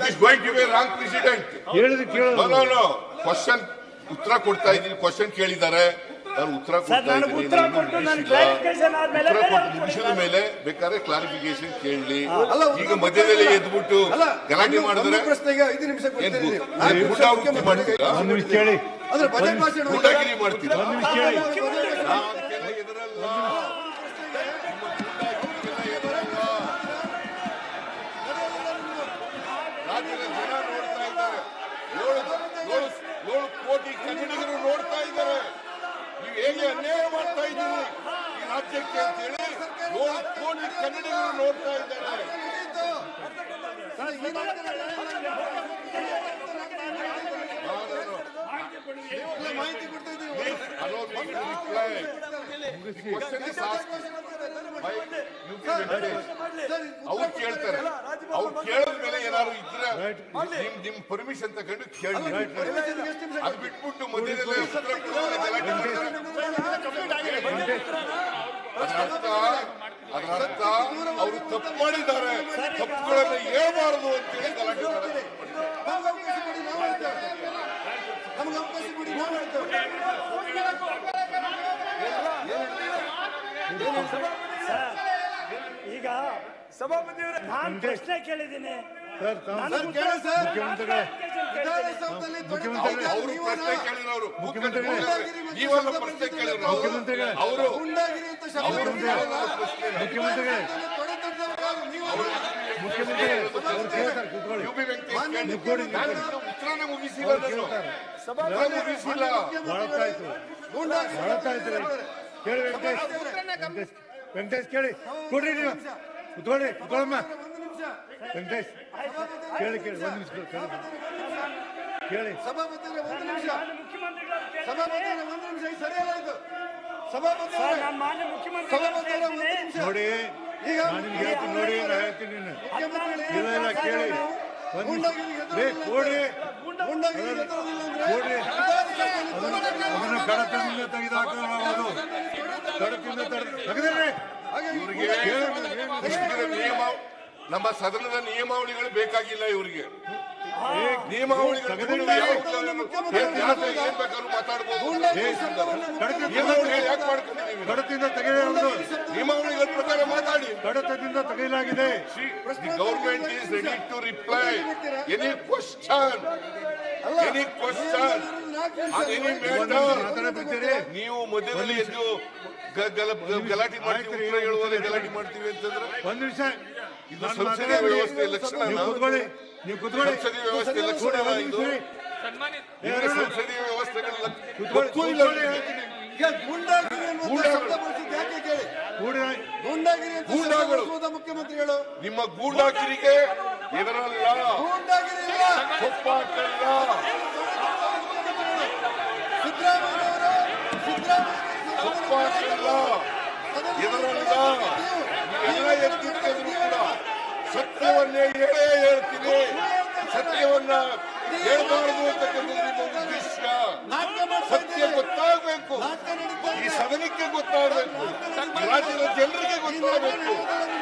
is going to be a wrong precedent. No. Question ಉತ್ತರ ಕೊಡ್ತಾ ಇದ್ದೀನಿ. ಕ್ವಶನ್ ಕೇಳಿದ್ದಾರೆ, ನಾನು ಉತ್ತರ ಕೊಡ್ತಾ ಇದ್ದೀನಿ. ಉತ್ತರ ಕೊಟ್ಟು ಮುಗಿಸಿದ ಮೇಲೆ ಬೇಕಾದ್ರೆ ಕ್ಲಾರಿಫಿಕೇಶನ್ ಕೇಳಲಿ. ಈಗ ಮಧ್ಯದಲ್ಲಿ ಎದ್ಬಿಟ್ಟು ಗಲಾಟೆ ಮಾಡಿದ್ರೆ ಗೂಂಡಾಗಿರಿ ಮಾಡ್ತೀರಾ? ರಾಜ್ಯದ ಜನ ನೋಡ್ತಾ ಇದ್ದಾರೆ, 7 ಕೋಟಿ ಕನ್ನಡಿಗರು ನೋಡ್ತಾ ಇದ್ದಾರೆ. ನೀವು ಹೇಗೆ ಅನ್ಯಾಯ ಮಾಡ್ತಾ ಇದ್ದೀರಿ ಈ ರಾಜ್ಯಕ್ಕೆ ಅಂತ ಹೇಳಿ 7 ಕೋಟಿ ಕನ್ನಡಿಗರು ನೋಡ್ತಾ ಇದ್ದಾರೆ. ಮಾಹಿತಿ ಕೊಡ್ತಾ ಇದ್ದೀವಿ. ಅವ್ರು ಕೇಳ್ತಾರೆ, ಅವ್ರು ಕೇಳಿದ ಮೇಲೆ ಏನಾದ್ರು ಇದ್ರೆ ನಿಮ್ ಪರ್ಮಿಷನ್ ತಗೊಂಡು ಕೇಳಿ. ಅದು ಬಿಟ್ಬಿಟ್ಟು ಮಧ್ಯದಲ್ಲಿ ಅದರ ಅರ್ಥ ಅವರು ತಪ್ಪು ಮಾಡಿದ್ದಾರೆ, ತಪ್ಪುಗಳನ್ನು ಹೇಳ್ಬಾರದು ಅಂತೇಳಿ ಗಲಾಟೆ ಮಾಡ್ತಾರೆ. ಈಗ ಸಭಾಪತಿಯವರೇ, ನಾನು ಪ್ರಶ್ನೆ ಕೇಳಿದ್ದೀನಿ. ಅವರು ಪ್ರಶ್ನೆ ಕೇಳಿರೋರು ನೀವೆಲ್ಲ ಪ್ರಶ್ನೆ ಕೇಳಿದ್ರು. ಅವರು ಉತ್ತರನೇ ಮುಗಿಸಿಲ್ಲ, ಮುಗಿಸಿಲ್ಲ. ವೆಂಕಟೇಶ್ ಕೇಳಿ ಕೊಡ್ರಿ, ನೀವು ಕುತ್ಕೊಳ್ಳಿ, ಕುತ್ಕೊಳ್ಳಮ್ಮ. ವೆಂಕಟೇಶ್ ಕೇಳಿ ಕೇಳಿ, ಒಂದು ನಿಮಿಷ ಕೇಳಿ. ಸಭಾಪತಿಯವರೇ, ಒಂದು ನಿಮಿಷ. ಸರಿಯಲ್ಲ ಇದು. ನೋಡಿ, ಈಗ ನೋಡಿ, ಹೇಳ್ತೀನಿ ಇಲ್ಲ ಕೇಳಿ. ಕೊಡ್ರಿ, ಅದನ್ನು ಕಡತದಿಂದ ತೆಗೆದುಹಾಕಲಾಗುವುದು. ಕಡತದಿಂದ ತೆಗೆದ್ರೆ ನಿಯಮ, ನಮ್ಮ ಸದನದ ನಿಯಮಾವಳಿಗಳು ಬೇಕಾಗಿಲ್ಲ ಇವರಿಗೆ. ನಿಯಮಾವಳಿಗಳು ಏನ್ ಬೇಕಾದ್ರೂ ಮಾತಾಡ್ಬೋದು. ಯಾಕೆ ಮಾಡ್ಕೊಂಡಿದ್ದೀವಿ? ಕಡತದಿಂದ ತೆಗೆಯಲಾಗುವುದು. ನಿಯಮಾವಳಿಗಳ ಪ್ರಕಾರ ಮಾತಾಡಿ. ಕಡತದಿಂದ ತೆಗೆಯಲಾಗಿದೆ. Government is ready to reply any question, any question on any matter. ನೀವು ಮಧ್ಯದಲ್ಲಿ ಎದ್ದು ಗಲಾಟೆ ಮಾಡ್ತೀವಿ, ಹೇಳುವಾಗ ಗಲಾಟೆ ಮಾಡ್ತೀವಿ ಅಂತಂದ್ರೆ ಒಂದು ನಿಮಿಷ. ಇದು ಸಂಸದೀಯ ವ್ಯವಸ್ಥೆ ಲಕ್ಷಣ. ನೀವು ಕುತ್ಕೊಳ್ಳಿ. ಸಂಸದೀಯ ವ್ಯವಸ್ಥೆ ಲಕ್ಷಣ. ಇದು ಸಂಸದೀಯ ವ್ಯವಸ್ಥೆಗಳ ಮುಖ್ಯಮಂತ್ರಿಗಳು ನಿಮ್ಮ ಗೂಂಡಾಗಿರಿಗೆ ಎದರಲ್ಲ, ಒಪ್ಪಾಟಲ್ಲ. ಒಪ್ಪಾಟಲ್ಲ, ಎದರಲ್ಲ. ಎಲ್ಲ ಎತ್ತಿದ್ರು ಕೂಡ ಸತ್ಯವನ್ನೇ ಹೇಳ್ತೀನಿ. ಸತ್ಯವನ್ನ ಹೇಳ್ಬಾರದು ಅಂತಕ್ಕಂಥದ್ದು ನಿಮ್ಮ ಉದ್ದೇಶ. ಸತ್ಯ ಗೊತ್ತಾಗಬೇಕು, ಈ ಸದನಕ್ಕೆ ಗೊತ್ತಾಗಬೇಕು, ರಾಜ್ಯದ ಜನರಿಗೆ ಗೊತ್ತಾಗಬೇಕು.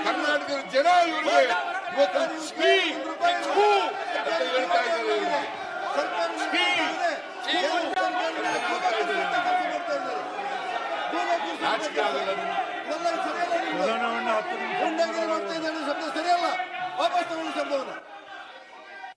ಕರ್ನಾಟಕದ ಜನ ಇವರಿಗೆ ಇವತ್ತು